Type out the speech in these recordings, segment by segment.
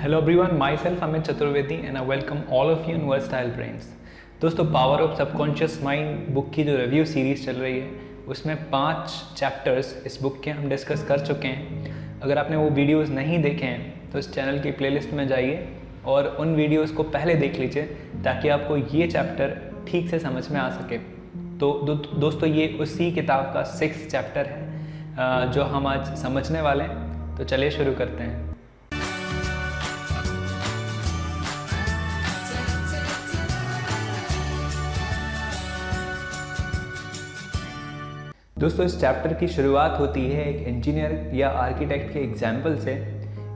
Hello everyone, myself Amit Chaturvedi and I welcome all of you in Versatile Brains। दोस्तों, power of subconscious mind book की जो review series चल रही है उसमें 5 चैप्टर्स इस बुक के हम डिस्कस कर चुके हैं। अगर आपने वो वीडियोस नहीं देखे हैं तो इस चैनल की प्लेलिस्ट में जाइए और उन वीडियोस को पहले देख लीजिए ताकि आपको ये चैप्टर ठीक से समझ में आ सके। तो दोस्तों, ये उसी किताब का 6th चैप्टर है जो हम आज समझने वाले हैं। तो चलिए शुरू करते हैं। दोस्तों, इस चैप्टर की शुरुआत होती है एक इंजीनियर या आर्किटेक्ट के एग्जाम्पल से।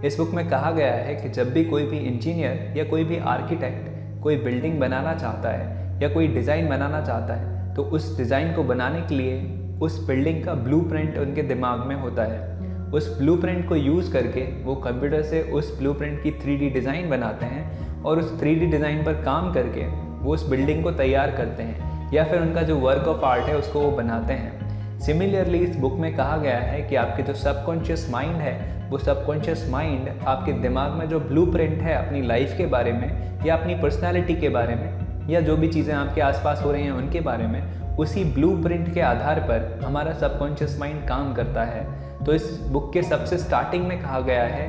इस बुक में कहा गया है कि जब भी कोई भी इंजीनियर या कोई भी आर्किटेक्ट कोई बिल्डिंग बनाना चाहता है या कोई डिज़ाइन बनाना चाहता है तो उस डिज़ाइन को बनाने के लिए उस बिल्डिंग का ब्लूप्रिंट उनके दिमाग में होता है। उस ब्लूप्रिंट को यूज़ करके वो कंप्यूटर से उस ब्लूप्रिंट की 3D डिज़ाइन बनाते हैं और उस 3D डिज़ाइन पर काम करके वो उस बिल्डिंग को तैयार करते हैं या फिर उनका जो वर्क ऑफ आर्ट है उसको वो बनाते हैं। सिमिलरली इस बुक में कहा गया है कि आपके जो सबकॉन्शियस माइंड है वो सबकॉन्शियस माइंड आपके दिमाग में जो ब्लूप्रिंट है अपनी लाइफ के बारे में या अपनी पर्सनालिटी के बारे में या जो भी चीज़ें आपके आसपास हो रही हैं उनके बारे में, उसी ब्लूप्रिंट के आधार पर हमारा सबकॉन्शियस माइंड काम करता है। तो इस बुक के सबसे स्टार्टिंग में कहा गया है,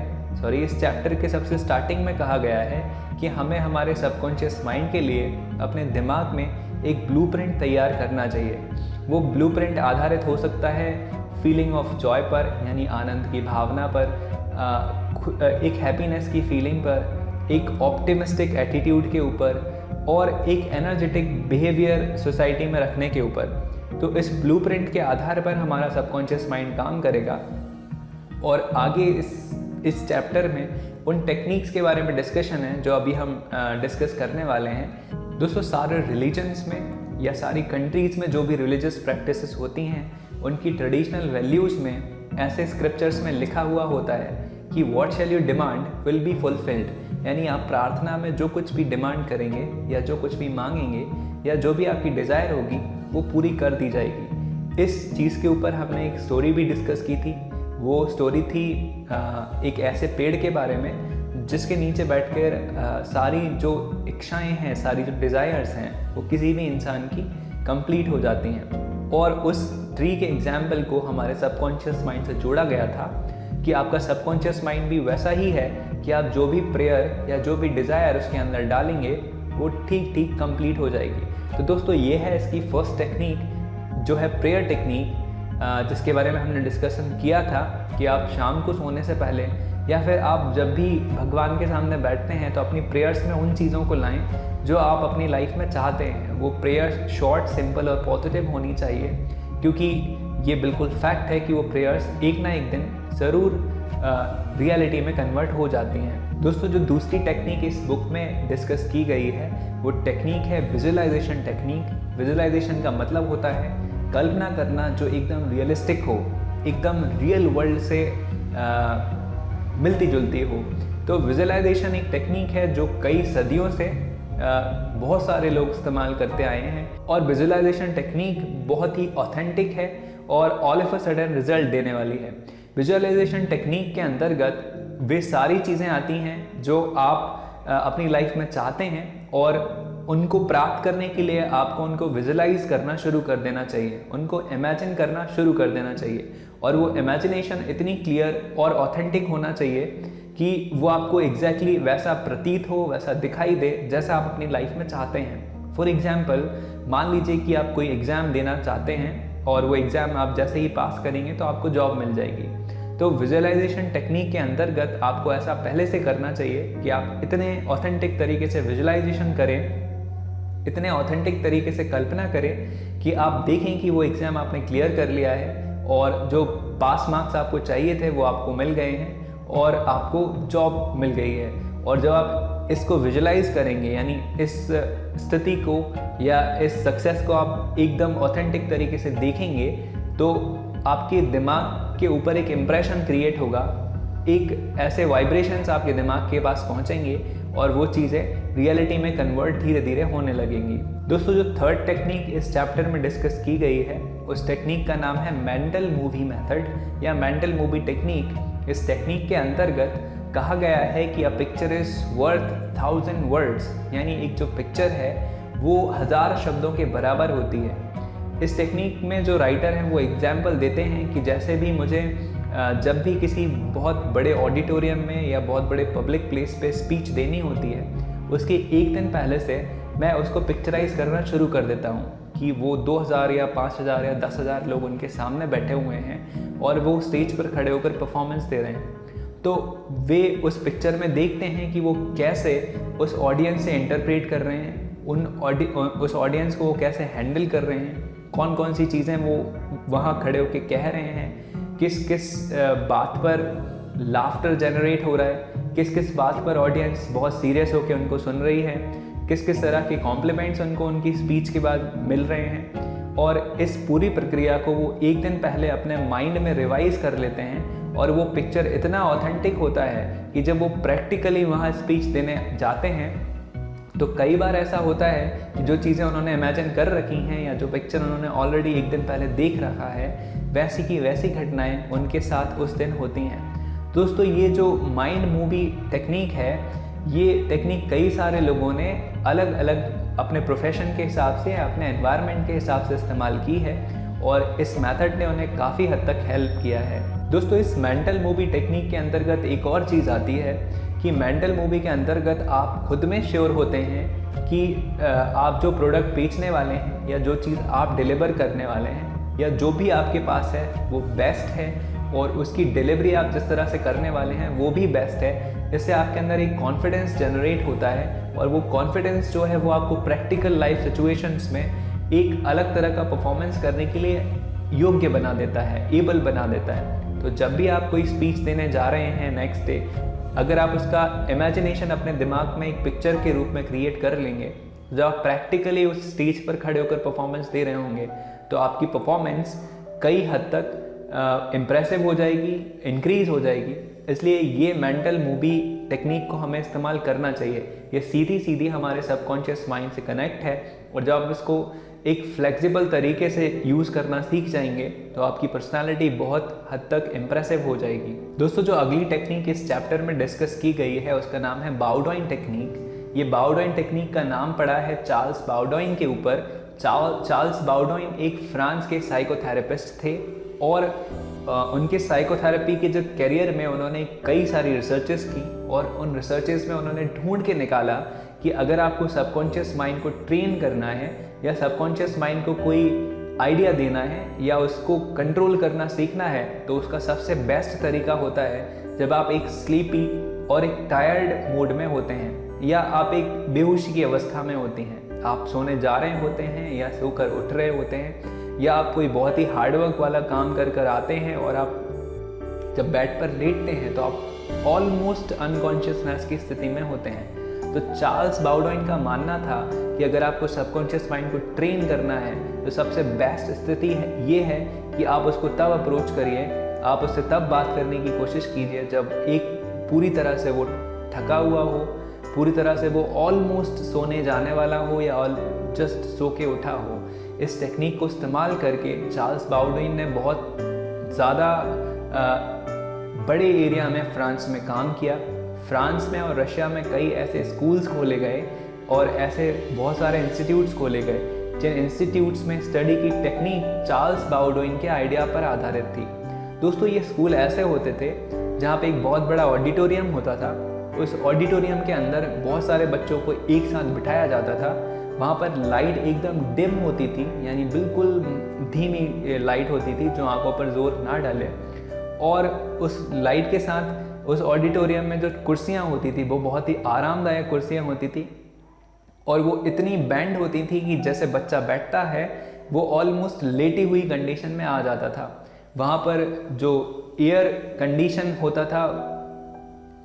इस चैप्टर के सबसे स्टार्टिंग में कहा गया है कि हमें हमारे सबकॉन्शियस माइंड के लिए अपने दिमाग में एक ब्लूप्रिंट तैयार करना चाहिए। वो ब्लूप्रिंट आधारित हो सकता है फीलिंग ऑफ जॉय पर, यानी आनंद की भावना पर, एक हैप्पीनेस की फीलिंग पर, एक ऑप्टिमिस्टिक एटीट्यूड के ऊपर और एक एनर्जेटिक बिहेवियर सोसाइटी में रखने के ऊपर। तो इस ब्लूप्रिंट के आधार पर हमारा सबकॉन्शियस माइंड काम करेगा। और आगे इस चैप्टर में उन टेक्निक्स के बारे में डिस्कशन है जो अभी हम डिस्कस करने वाले हैं। दोस्तों, सारे रिलीजन्स में या सारी कंट्रीज़ में जो भी रिलीजियस प्रैक्टिसेस होती हैं उनकी ट्रेडिशनल वैल्यूज़ में ऐसे स्क्रिप्चर्स में लिखा हुआ होता है कि what shall you demand will be fulfilled, यानी आप प्रार्थना में जो कुछ भी डिमांड करेंगे या जो कुछ भी मांगेंगे या जो भी आपकी डिज़ायर होगी वो पूरी कर दी जाएगी। इस चीज़ के ऊपर हमने एक स्टोरी भी डिस्कस की थी। वो स्टोरी थी एक ऐसे पेड़ के बारे में जिसके नीचे बैठकर सारी जो इच्छाएं हैं, सारी जो डिज़ायर्स हैं वो किसी भी इंसान की कंप्लीट हो जाती हैं। और उस ट्री के एग्जाम्पल को हमारे सबकॉन्शियस माइंड से जोड़ा गया था कि आपका सबकॉन्शियस माइंड भी वैसा ही है कि आप जो भी प्रेयर या जो भी डिज़ायर उसके अंदर डालेंगे वो ठीक ठीक कंप्लीट हो जाएगी। तो दोस्तों, ये है इसकी फर्स्ट टेक्निक जो है प्रेयर टेक्निक, जिसके बारे में हमने डिस्कशन किया था कि आप शाम को सोने से पहले या फिर आप जब भी भगवान के सामने बैठते हैं तो अपनी प्रेयर्स में उन चीज़ों को लाएं जो आप अपनी लाइफ में चाहते हैं। वो प्रेयर्स शॉर्ट, सिंपल और पॉजिटिव होनी चाहिए, क्योंकि ये बिल्कुल फैक्ट है कि वो प्रेयर्स एक ना एक दिन ज़रूर रियलिटी में कन्वर्ट हो जाती हैं। दोस्तों, जो दूसरी टेक्निक इस बुक में डिस्कस की गई है वो टेक्निक है विजुअलाइजेशन टेक्निक। विजुअलाइजेशन का मतलब होता है कल्पना करना जो एकदम रियलिस्टिक हो, एकदम रियल वर्ल्ड से मिलती जुलती हो। तो विजुअलाइजेशन एक टेक्निक है जो कई सदियों से बहुत सारे लोग इस्तेमाल करते आए हैं और विजुअलाइजेशन टेक्निक बहुत ही ऑथेंटिक है और all of a sudden result देने वाली है। विजुअलाइजेशन टेक्निक के अंतर्गत वे सारी चीज़ें आती हैं जो आप अपनी लाइफ में चाहते हैं और उनको प्राप्त करने के लिए आपको उनको विजुअलाइज करना शुरू कर देना चाहिए, उनको इमेजिन करना शुरू कर देना चाहिए। और वो इमेजिनेशन इतनी क्लियर और ऑथेंटिक होना चाहिए कि वो आपको एग्जैक्टली वैसा प्रतीत हो, वैसा दिखाई दे जैसा आप अपनी लाइफ में चाहते हैं। फॉर एग्जाम्पल, मान लीजिए कि आप कोई एग्ज़ाम देना चाहते हैं और वो एग्ज़ाम आप जैसे ही पास करेंगे तो आपको जॉब मिल जाएगी। तो विजुअलाइजेशन टेक्निक के अंतर्गत आपको ऐसा पहले से करना चाहिए कि आप इतने ऑथेंटिक तरीके से विजुअलाइजेशन करें, इतने ऑथेंटिक तरीके से कल्पना करें कि आप देखें कि वो एग्ज़ाम आपने क्लियर कर लिया है और जो पास मार्क्स आपको चाहिए थे वो आपको मिल गए हैं और आपको जॉब मिल गई है। और जब आप इसको विजुअलाइज करेंगे, यानी इस स्थिति को या इस सक्सेस को आप एकदम ऑथेंटिक तरीके से देखेंगे, तो आपके दिमाग के ऊपर एक इम्प्रेशन क्रिएट होगा, एक ऐसे वाइब्रेशंस आपके दिमाग के पास पहुंचेंगे और वो चीज़ें रियलिटी में कन्वर्ट धीरे धीरे होने लगेंगी। दोस्तों, जो थर्ड टेक्निक इस चैप्टर में डिस्कस की गई है उस टेक्निक का नाम है मेंटल मूवी मेथड या मेंटल मूवी टेक्निक। इस टेक्निक के अंतर्गत कहा गया है कि a picture is worth 1000 words, यानी एक जो पिक्चर है वो 1000 शब्दों के बराबर होती है। इस टेक्निक में जो राइटर हैं वो एग्जाम्पल देते हैं कि जैसे भी मुझे जब भी किसी बहुत बड़े ऑडिटोरियम में या बहुत बड़े पब्लिक प्लेस पे स्पीच देनी होती है, उसके एक दिन पहले से मैं उसको पिक्चराइज करना शुरू कर देता हूँ कि वो 2000 या 5000 या 10,000 लोग उनके सामने बैठे हुए हैं और वो स्टेज पर खड़े होकर परफॉर्मेंस दे रहे हैं। तो वे उस पिक्चर में देखते हैं कि वो कैसे उस ऑडियंस से इंटरप्रेट कर रहे हैं, उस ऑडियंस को वो कैसे हैंडल कर रहे हैं, कौन कौन सी चीज़ें वो वहाँ खड़े होकर कह रहे हैं, किस किस बात पर लाफ्टर जनरेट हो रहा है, किस किस बात पर ऑडियंस बहुत सीरियस होकर उनको सुन रही है, किस किस तरह के कॉम्प्लीमेंट्स उनको उनकी स्पीच के बाद मिल रहे हैं। और इस पूरी प्रक्रिया को वो एक दिन पहले अपने माइंड में रिवाइज कर लेते हैं और वो पिक्चर इतना ऑथेंटिक होता है कि जब वो प्रैक्टिकली वहाँ स्पीच देने जाते हैं तो कई बार ऐसा होता है कि जो चीज़ें उन्होंने इमेजिन कर रखी हैं या जो पिक्चर उन्होंने ऑलरेडी एक दिन पहले देख रखा है, वैसी की वैसी घटनाएं उनके साथ उस दिन होती हैं। दोस्तों, ये जो माइंड मूवी टेक्निक है, ये टेक्निक कई सारे लोगों ने अलग अलग अपने प्रोफेशन के हिसाब से, अपने एनवायरनमेंट के हिसाब से इस्तेमाल की है और इस मेथड ने उन्हें काफ़ी हद तक हेल्प किया है। दोस्तों, इस मेंटल मूवी टेक्निक के अंतर्गत एक और चीज़ आती है कि मेंटल मूवी के अंतर्गत आप खुद में श्योर होते हैं कि आप जो प्रोडक्ट बेचने वाले हैं या जो चीज़ आप डिलीवर करने वाले हैं या जो भी आपके पास है वो बेस्ट है और उसकी डिलीवरी आप जिस तरह से करने वाले हैं वो भी बेस्ट है। इससे आपके अंदर एक कॉन्फिडेंस जनरेट होता है और वो कॉन्फिडेंस जो है वो आपको प्रैक्टिकल लाइफ सिचुएशंस में एक अलग तरह का परफॉर्मेंस करने के लिए योग्य बना देता है, एबल बना देता है। तो जब भी आप कोई स्पीच देने जा रहे हैं नेक्स्ट डे, अगर आप उसका इमेजिनेशन अपने दिमाग में एक पिक्चर के रूप में क्रिएट कर लेंगे, जब आप प्रैक्टिकली उस स्टेज पर खड़े होकर परफॉर्मेंस दे रहे होंगे तो आपकी परफॉर्मेंस कई हद तक इम्प्रेसिव हो जाएगी, इंक्रीज हो जाएगी। इसलिए ये मेंटल मूवी टेक्निक को हमें इस्तेमाल करना चाहिए। ये सीधी सीधी हमारे सबकॉन्शियस माइंड से कनेक्ट है और जब आप इसको एक फ्लेक्सिबल तरीके से यूज़ करना सीख जाएंगे तो आपकी पर्सनालिटी बहुत हद तक इम्प्रेसिव हो जाएगी। दोस्तों, जो अगली टेक्निक इस चैप्टर में डिस्कस की गई है उसका नाम है बाउडॉइन टेक्निक। ये बाउडॉइन टेक्निक का नाम पड़ा है चार्ल्स बाउडॉइन के ऊपर। चार्ल्स बाउडॉइन एक फ्रांस के साइकोथेरेपिस्ट थे और उनके साइकोथेरेपी के जो करियर में उन्होंने कई सारी रिसर्चेस की और उन रिसर्चेस में उन्होंने ढूंढ के निकाला कि अगर आपको सबकॉन्शियस माइंड को ट्रेन करना है या सबकॉन्शियस माइंड को कोई आइडिया देना है या उसको कंट्रोल करना सीखना है तो उसका सबसे बेस्ट तरीका होता है जब आप एक स्लीपी और एक टायर्ड मूड में होते हैं या आप एक बेहोशी की अवस्था में होते हैं। आप सोने जा रहे होते हैं या सोकर उठ रहे होते हैं या आप कोई बहुत ही हार्डवर्क वाला काम कर आते हैं और आप जब बेड पर लेटते हैं तो आप ऑलमोस्ट अनकॉन्शियसनेस की स्थिति में होते हैं। तो चार्ल्स बाउडॉइन का मानना था कि अगर आपको सबकॉन्शियस माइंड को ट्रेन करना है तो सबसे बेस्ट स्थिति ये है कि आप उसको तब अप्रोच करिए, आप उससे तब बात करने की कोशिश कीजिए जब एक पूरी तरह से वो थका हुआ हो, पूरी तरह से वो ऑलमोस्ट सोने जाने वाला हो या जस्ट सो के उठा हो। इस टेक्निक को इस्तेमाल करके चार्ल्स बाउडॉइन ने बहुत ज़्यादा बड़े एरिया में फ्रांस में काम किया। फ्रांस में और रशिया में कई ऐसे स्कूल्स खोले गए और ऐसे बहुत सारे इंस्टीट्यूट्स खोले गए जिन इंस्टीट्यूट्स में स्टडी की टेक्निक चार्ल्स बाउडॉइन के आइडिया पर आधारित थी। दोस्तों, ये स्कूल ऐसे होते थे जहाँ पे एक बहुत बड़ा ऑडिटोरियम होता था। उस ऑडिटोरियम के अंदर बहुत सारे बच्चों को एक साथ बिठाया जाता था। वहाँ पर लाइट एकदम डिम होती थी, यानी बिल्कुल धीमी लाइट होती थी जो आंखों पर जोर ना डाले। और उस लाइट के साथ उस ऑडिटोरियम में जो कुर्सियाँ होती थी वो बहुत ही आरामदायक कुर्सियाँ होती थी और वो इतनी बैंड होती थी कि जैसे बच्चा बैठता है वो ऑलमोस्ट लेटी हुई कंडीशन में आ जाता था। वहाँ पर जो एयर कंडीशन होता था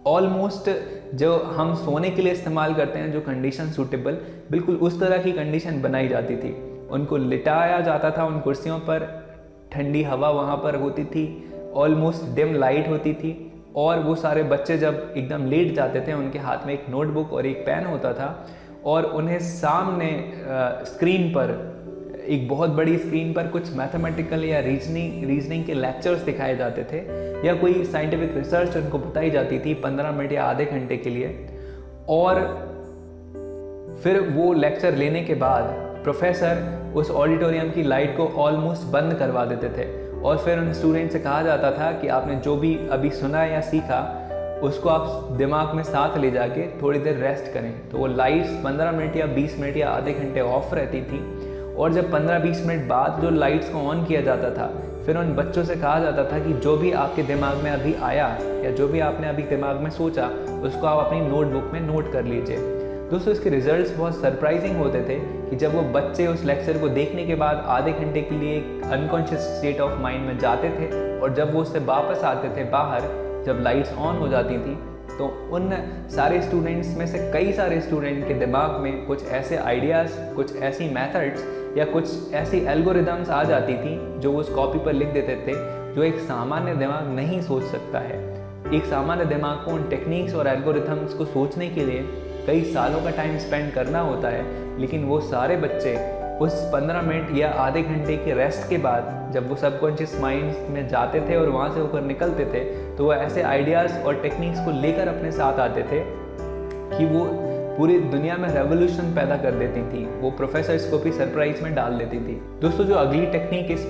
ऑलमोस्ट जो हम सोने के लिए इस्तेमाल करते हैं, जो कंडीशन सूटेबल, बिल्कुल उस तरह की कंडीशन बनाई जाती थी। उनको लिटाया जाता था उन कुर्सियों पर, ठंडी हवा वहाँ पर होती थी, ऑलमोस्ट डिम लाइट होती थी और वो सारे बच्चे जब एकदम लेट जाते थे उनके हाथ में एक नोटबुक और एक पेन होता था और उन्हें सामने स्क्रीन पर एक बहुत बड़ी स्क्रीन पर कुछ मैथमेटिकल या रीजनिंग के लेक्चर्स दिखाए जाते थे या कोई साइंटिफिक रिसर्च उनको बताई जाती थी 15 मिनट या आधे घंटे के लिए, और फिर वो लेक्चर लेने के बाद प्रोफेसर उस ऑडिटोरियम की लाइट को ऑलमोस्ट बंद करवा देते थे और फिर उन स्टूडेंट से कहा जाता था कि आपने जो भी अभी सुना या सीखा उसको आप दिमाग में साथ ले जाके थोड़ी देर रेस्ट करें। तो वो लाइट्स 15 मिनट या 20 मिनट या आधे घंटे ऑफ रहती थी, और जब 15-20 मिनट बाद जो लाइट्स को ऑन किया जाता था, फिर उन बच्चों से कहा जाता था कि जो भी आपके दिमाग में अभी आया या जो भी आपने अभी दिमाग में सोचा उसको आप अपनी नोटबुक में नोट कर लीजिए। दोस्तों, इसके रिजल्ट्स बहुत सरप्राइजिंग होते थे कि जब वो बच्चे उस लेक्चर को देखने के बाद आधे घंटे के लिए एक अनकॉन्शियस स्टेट ऑफ माइंड में जाते थे, और जब वो उससे वापस आते थे बाहर जब लाइट्स ऑन हो जाती थी, तो उन सारे स्टूडेंट्स में से कई सारे स्टूडेंट के दिमाग में कुछ ऐसे आइडियाज़, कुछ ऐसी मेथड्स या कुछ ऐसी एल्गोरिदम्स आ जाती थी जो वो उस कॉपी पर लिख देते थे, जो एक सामान्य दिमाग नहीं सोच सकता है। एक सामान्य दिमाग को उन टेक्निक्स और एल्गोरिथम्स को सोचने के लिए कई सालों का टाइम स्पेंड करना होता है, लेकिन वो सारे बच्चे उस 15 मिनट या आधे घंटे के रेस्ट के बाद जब वो सबकॉन्शियस माइंड में जाते थे और वहाँ से होकर निकलते थे, तो वो ऐसे आइडियाज़ और टेक्निक्स को लेकर अपने साथ आते थे कि वो पूरी दुनिया में रेवोल्यूशन पैदा कर देती थी। वो प्रोफेसर्स को भी सरप्राइज में डाल देती थी। दोस्तों, जो अगली टेक्निक इस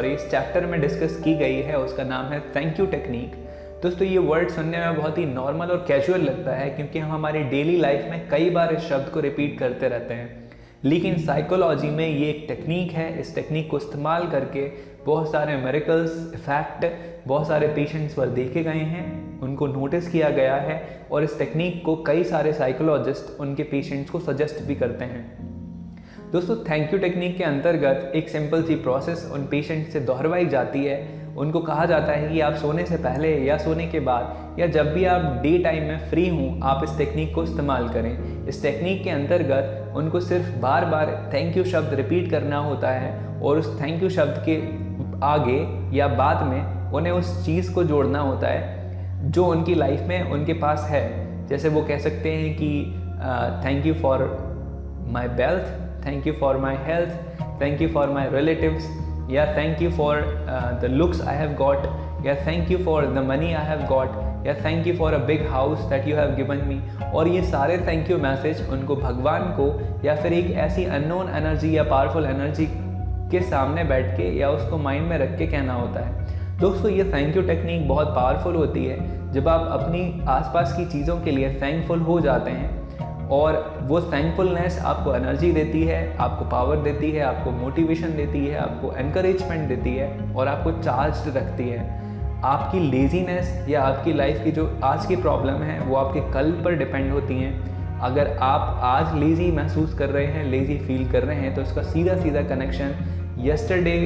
इस चैप्टर में डिस्कस की गई है उसका नाम है थैंक यू टेक्निक। दोस्तों, ये वर्ड सुनने में बहुत ही नॉर्मल और कैजुअल लगता है क्योंकि हम हमारी डेली लाइफ में कई बार इस शब्द को रिपीट करते रहते हैं, लेकिन साइकोलॉजी में ये एक टेक्निक है। इस टेक्निक को इस्तेमाल करके बहुत सारे मिरेकल्स इफेक्ट बहुत सारे पेशेंट्स पर देखे गए हैं, उनको नोटिस किया गया है, और इस टेक्निक को कई सारे साइकोलॉजिस्ट उनके पेशेंट्स को सजेस्ट भी करते हैं। दोस्तों, थैंक यू टेक्निक के अंतर्गत एक सिंपल सी प्रोसेस उन पेशेंट से दोहराई जाती है। उनको कहा जाता है कि आप सोने से पहले या सोने के बाद या जब भी आप डे टाइम में फ्री हों, आप इस टेक्निक को इस्तेमाल करें। इस टेक्निक के अंतर्गत उनको सिर्फ बार बार थैंक यू शब्द रिपीट करना होता है, और उस थैंक यू शब्द के आगे या बाद में उन्हें उस चीज़ को जोड़ना होता है जो उनकी लाइफ में उनके पास है। जैसे वो कह सकते हैं कि thank you for my wealth, thank you for my health, thank you for my relatives, या thank you for the looks I have got, या thank you for the money I have got, या thank you for a big house that you have given me. और ये सारे thank you message उनको भगवान को या फिर एक ऐसी अननोन एनर्जी या पावरफुल एनर्जी के सामने बैठ के या उसको माइंड में रख के कहना होता है। दोस्तों, ये थैंक यू टेक्निक बहुत पावरफुल होती है जब आप अपनी आसपास की चीज़ों के लिए थैंकफुल हो जाते हैं, और वो थैंकफुलनेस आपको एनर्जी देती है, आपको पावर देती है, आपको मोटिवेशन देती है, आपको एनकरेजमेंट देती है और आपको चार्ज रखती है। आपकी लेजीनेस या आपकी लाइफ की जो आज की प्रॉब्लम है वो आपके कल पर डिपेंड होती हैं। अगर आप आज लेज़ी महसूस कर रहे हैं, लेज़ी फील कर रहे हैं, तो इसका सीधा सीधा कनेक्शन यस्टरडे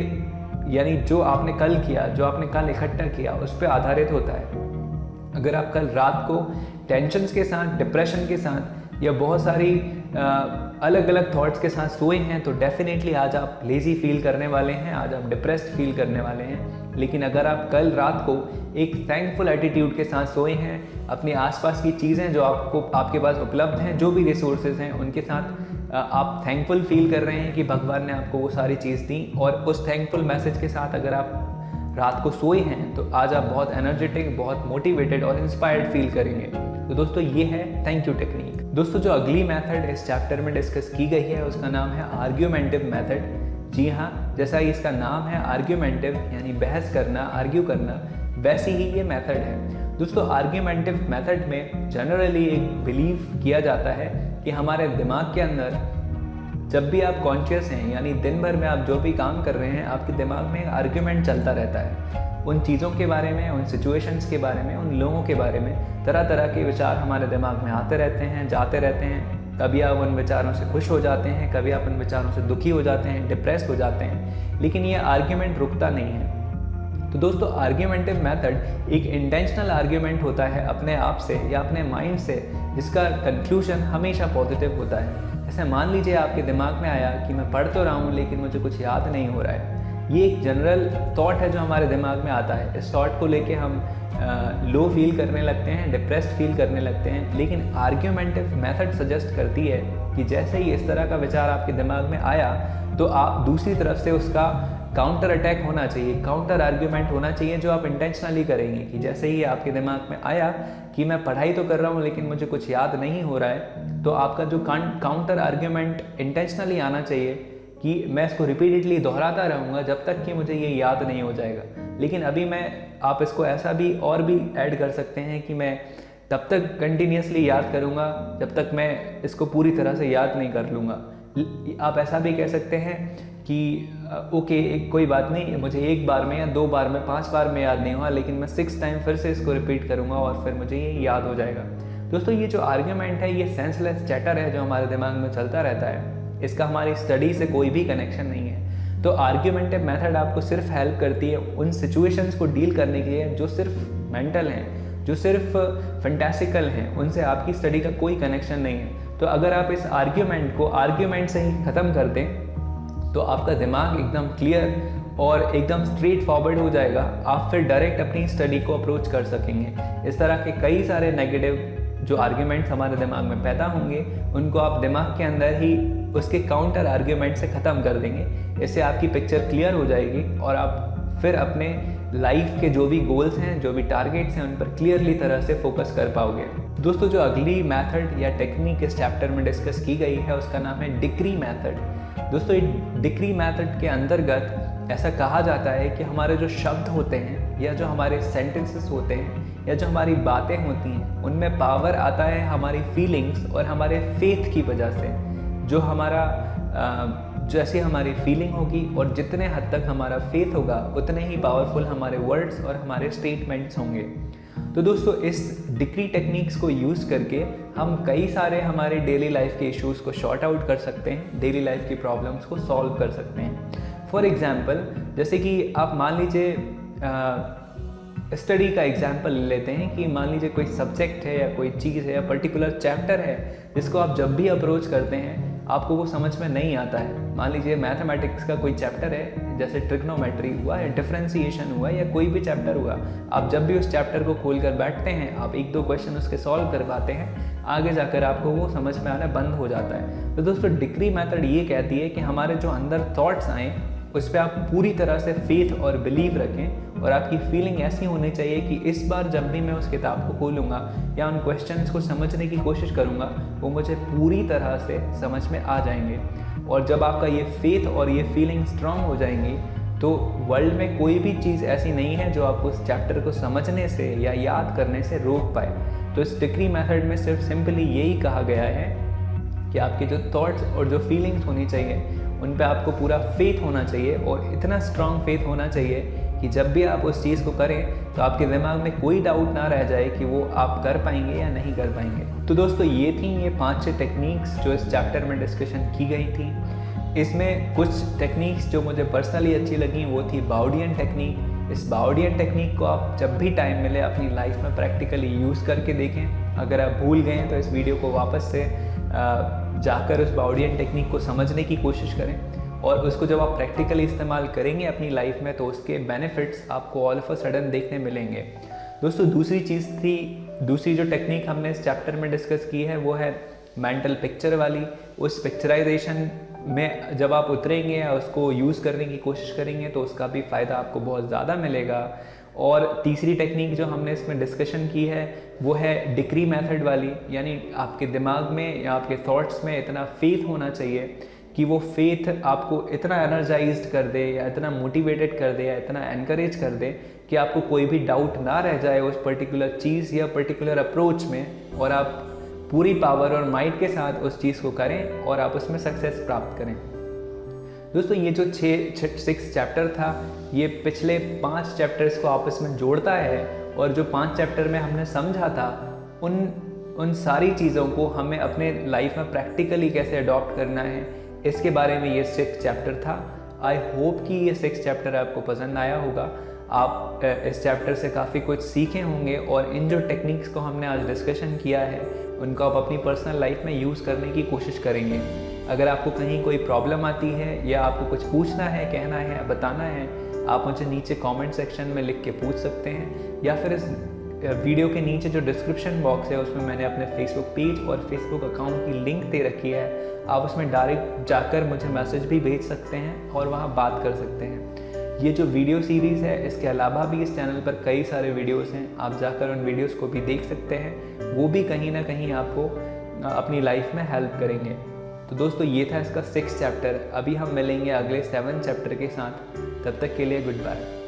यानी जो आपने कल किया, जो आपने कल इकट्ठा किया, उस पर आधारित होता है। अगर आप कल रात को टेंशन्स के साथ, डिप्रेशन के साथ या बहुत सारी अलग अलग थॉट्स के साथ सोए हैं, तो डेफिनेटली आज आप लेज़ी फील करने वाले हैं, आज आप डिप्रेस्ड फील करने वाले हैं। लेकिन अगर आप कल रात को एक थैंकफुल एटीट्यूड के साथ सोए हैं, अपने आसपास की चीज़ें जो आपके पास उपलब्ध हैं, जो भी रिसोर्सेज हैं, उनके साथ आप थैंकफुल फील कर रहे हैं कि भगवान ने आपको वो सारी चीज़ दी, और उस थैंकफुल मैसेज के साथ अगर आप रात को सोए हैं, तो आज आप बहुत एनर्जेटिक, बहुत मोटिवेटेड और इंस्पायर्ड फील करेंगे। तो दोस्तों, ये है थैंक यू टेक्निक। दोस्तों, जो अगली मेथड इस चैप्टर में डिस्कस की गई है उसका नाम है आर्ग्यूमेंटिव मेथड। जी हाँ, जैसा इसका नाम है आर्ग्यूमेंटिव यानी बहस करना, आर्ग्यू करना, वैसी ही ये मेथड है। दोस्तों, आर्ग्यूमेंटिव मेथड में जनरली एक बिलीव किया जाता है कि हमारे दिमाग के अंदर जब भी आप कॉन्शियस हैं, यानी दिन भर में आप जो भी काम कर रहे हैं, आपके दिमाग में एक आर्ग्यूमेंट चलता रहता है। उन चीज़ों के बारे में, उन सिचुएशंस के बारे में, उन लोगों के बारे में तरह तरह के विचार हमारे दिमाग में आते रहते हैं, जाते रहते हैं। कभी आप उन विचारों से खुश हो जाते हैं, कभी आप उन विचारों से दुखी हो जाते हैं, डिप्रेस हो जाते हैं, लेकिन ये आर्ग्यूमेंट रुकता नहीं है। तो दोस्तों, आर्ग्यूमेंटिव मेथड एक इंटेंशनल आर्ग्यूमेंट होता है अपने आप से या अपने माइंड से, जिसका कंक्लूजन हमेशा पॉजिटिव होता है। जैसे मान लीजिए आपके दिमाग में आया कि मैं पढ़ तो रहा हूँ लेकिन मुझे कुछ याद नहीं हो रहा है, ये एक जनरल थॉट है जो हमारे दिमाग में आता है। इस थॉट को लेके हम लो फील करने लगते हैं, डिप्रेस्ड फील करने लगते हैं। लेकिन आर्ग्यूमेंटिव मेथड सजेस्ट करती है कि जैसे ही इस तरह का विचार आपके दिमाग में आया तो आप दूसरी तरफ से उसका काउंटर अटैक होना चाहिए, काउंटर आर्ग्यूमेंट होना चाहिए जो आप इंटेंशनली करेंगे। कि जैसे ही आपके दिमाग में आया कि मैं पढ़ाई तो कर रहा हूँ लेकिन मुझे कुछ याद नहीं हो रहा है, तो आपका जो काउंटर आर्ग्यूमेंट इंटेंशनली आना चाहिए कि मैं इसको रिपीटेडली दोहराता रहूँगा जब तक कि मुझे ये याद नहीं हो जाएगा। लेकिन अभी आप इसको ऐसा भी और भी ऐड कर सकते हैं कि मैं तब तक कंटिन्यूसली याद करूँगा जब तक मैं इसको पूरी तरह से याद नहीं कर लूँगा। आप ऐसा भी कह सकते हैं कि ओके कोई बात नहीं, मुझे एक बार में या 2 बार में 5 बार में याद नहीं हुआ, लेकिन मैं 6 टाइम फिर से इसको रिपीट करूँगा और फिर मुझे ये याद हो जाएगा। दोस्तों ये जो आर्ग्यूमेंट है ये सेंसलेस चैटर है जो हमारे दिमाग में चलता रहता है। इसका हमारी स्टडी से कोई भी कनेक्शन नहीं है। तो आर्ग्यूमेंटिव मेथड आपको सिर्फ हेल्प करती है उन सिचुएशंस को डील करने के लिए जो सिर्फ मेंटल हैं, जो सिर्फ फैंटास्टिकल हैं, उनसे आपकी स्टडी का कोई कनेक्शन नहीं है। तो अगर आप इस आर्ग्यूमेंट को आर्ग्यूमेंट से ही ख़त्म कर दें तो आपका दिमाग एकदम क्लियर और एकदम स्ट्रेट फॉरवर्ड हो जाएगा। आप फिर डायरेक्ट अपनी स्टडी को अप्रोच कर सकेंगे। इस तरह के कई सारे नेगेटिव जो आर्ग्यूमेंट्स हमारे दिमाग में पैदा होंगे उनको आप दिमाग के अंदर ही उसके काउंटर आर्ग्यूमेंट से ख़त्म कर देंगे। इससे आपकी पिक्चर क्लियर हो जाएगी और आप फिर अपने लाइफ के जो भी गोल्स हैं, जो भी टारगेट्स हैं, उन पर क्लियरली तरह से फोकस कर पाओगे। दोस्तों जो अगली मेथड या टेक्निक इस चैप्टर में डिस्कस की गई है उसका नाम है डिक्री मेथड। दोस्तों डिक्री मेथड के अंतर्गत ऐसा कहा जाता है कि हमारे जो शब्द होते हैं या जो हमारे सेंटेंसेस होते हैं या जो हमारी बातें होती हैं उनमें पावर आता है हमारी फीलिंग्स और हमारे फेथ की वजह से। जो हमारा जैसे हमारी फीलिंग होगी और जितने हद तक हमारा फेथ होगा उतने ही पावरफुल हमारे वर्ड्स और हमारे स्टेटमेंट्स होंगे। तो दोस्तों इस डिक्री टेक्निक्स को यूज़ करके हम कई सारे हमारे डेली लाइफ के इश्यूज़ को शॉर्ट आउट कर सकते हैं, डेली लाइफ की प्रॉब्लम्स को सॉल्व कर सकते हैं। फॉर एग्जांपल जैसे कि आप मान लीजिए स्टडी का एग्जांपल ले लेते हैं कि मान लीजिए कोई सब्जेक्ट है या कोई चीज़ है या पर्टिकुलर चैप्टर है जिसको आप जब भी अप्रोच करते हैं आपको वो समझ में नहीं आता है। मान लीजिए मैथमेटिक्स का कोई चैप्टर है जैसे ट्रिग्नोमेट्री हुआ या डिफरेंशिएशन हुआ या कोई भी चैप्टर हुआ, आप जब भी उस चैप्टर को खोल कर बैठते हैं आप 1-2 क्वेश्चन उसके सॉल्व कर पाते हैं, आगे जाकर आपको वो समझ में आना बंद हो जाता है। तो दोस्तों डिक्री मेथड ये कहती है कि हमारे जो अंदर थॉट्स आएँ उस पर आप पूरी तरह से फेथ और बिलीव रखें और आपकी फीलिंग ऐसी होनी चाहिए कि इस बार जब भी मैं उस किताब को खोलूँगा या उन क्वेश्चंस को समझने की कोशिश करूँगा वो मुझे पूरी तरह से समझ में आ जाएंगे। और जब आपका ये फेथ और ये फीलिंग स्ट्रांग हो जाएंगी तो वर्ल्ड में कोई भी चीज़ ऐसी नहीं है जो आपको उस चैप्टर को समझने से या याद करने से रोक पाए। तो इस डिक्री मेथड में सिर्फ सिंपली यही कहा गया है कि आपके जो थॉट्स और जो फीलिंग्स होनी चाहिए उन पे आपको पूरा फेथ होना चाहिए और इतना स्ट्रांग फेथ होना चाहिए कि जब भी आप उस चीज़ को करें तो आपके दिमाग में कोई डाउट ना रह जाए कि वो आप कर पाएंगे या नहीं कर पाएंगे। तो दोस्तों ये थी ये 5-6 टेक्निक्स जो इस चैप्टर में डिस्कशन की गई थी। इसमें कुछ टेक्निक्स जो मुझे पर्सनली अच्छी लगी वो थी बाउडियन टेक्निक। इस बाउडियन टेक्निक को आप जब भी टाइम मिले अपनी लाइफ में प्रैक्टिकली यूज़ करके देखें। अगर आप भूल गए तो इस वीडियो को वापस से जाकर उस बाउडियन टेक्निक को समझने की कोशिश करें और उसको जब आप प्रैक्टिकली इस्तेमाल करेंगे अपनी लाइफ में तो उसके बेनिफिट्स आपको ऑल ऑफ अ सडन देखने मिलेंगे। दोस्तों दूसरी जो टेक्निक हमने इस चैप्टर में डिस्कस की है वो है मेंटल पिक्चर वाली। उस पिक्चराइजेशन में जब आप उतरेंगे या उसको यूज़ करने की कोशिश करेंगे तो उसका भी फ़ायदा आपको बहुत ज़्यादा मिलेगा। और तीसरी टेक्निक जो हमने इसमें डिस्कशन की है वो है डिक्री मेथड वाली, यानी आपके दिमाग में या आपके थॉट्स में इतना फेथ होना चाहिए कि वो फेथ आपको इतना एनर्जाइज्ड कर दे या इतना मोटिवेटेड कर दे या इतना एनकरेज कर दे कि आपको कोई भी डाउट ना रह जाए उस पर्टिकुलर चीज़ या पर्टिकुलर अप्रोच में और आप पूरी पावर और माइंड के साथ उस चीज़ को करें और आप उसमें सक्सेस प्राप्त करें। दोस्तों ये जो 6 चैप्टर था ये पिछले 5 चैप्टर्स को आपस में जोड़ता है और जो 5 चैप्टर में हमने समझा था उन सारी चीज़ों को हमें अपने लाइफ में प्रैक्टिकली कैसे अडॉप्ट करना है इसके बारे में ये 6 चैप्टर था। आई होप कि ये 6 चैप्टर आपको पसंद आया होगा, आप इस चैप्टर से काफ़ी कुछ सीखे होंगे और इन जो टेक्निक्स को हमने आज डिस्कशन किया है उनको आप अपनी पर्सनल लाइफ में यूज़ करने की कोशिश करेंगे। अगर आपको कहीं कोई प्रॉब्लम आती है या आपको कुछ पूछना है, कहना है, बताना है, आप मुझे नीचे कमेंट सेक्शन में लिख के पूछ सकते हैं, या फिर इस वीडियो के नीचे जो डिस्क्रिप्शन बॉक्स है उसमें मैंने अपने फेसबुक पेज और फेसबुक अकाउंट की लिंक दे रखी है। आप उसमें डायरेक्ट जाकर मुझे मैसेज भी भेज सकते हैं और वहाँ बात कर सकते हैं। ये जो वीडियो सीरीज़ है, इसके अलावा भी इस चैनल पर कई सारे वीडियोस हैं, आप जाकर उन वीडियोस को भी देख सकते हैं। वो भी कहीं ना कहीं आपको अपनी लाइफ में हेल्प करेंगे। तो दोस्तों, ये था इसका 6th चैप्टर। अभी हम मिलेंगे अगले 7th चैप्टर के साथ। तब तक के लिए गुड बाय।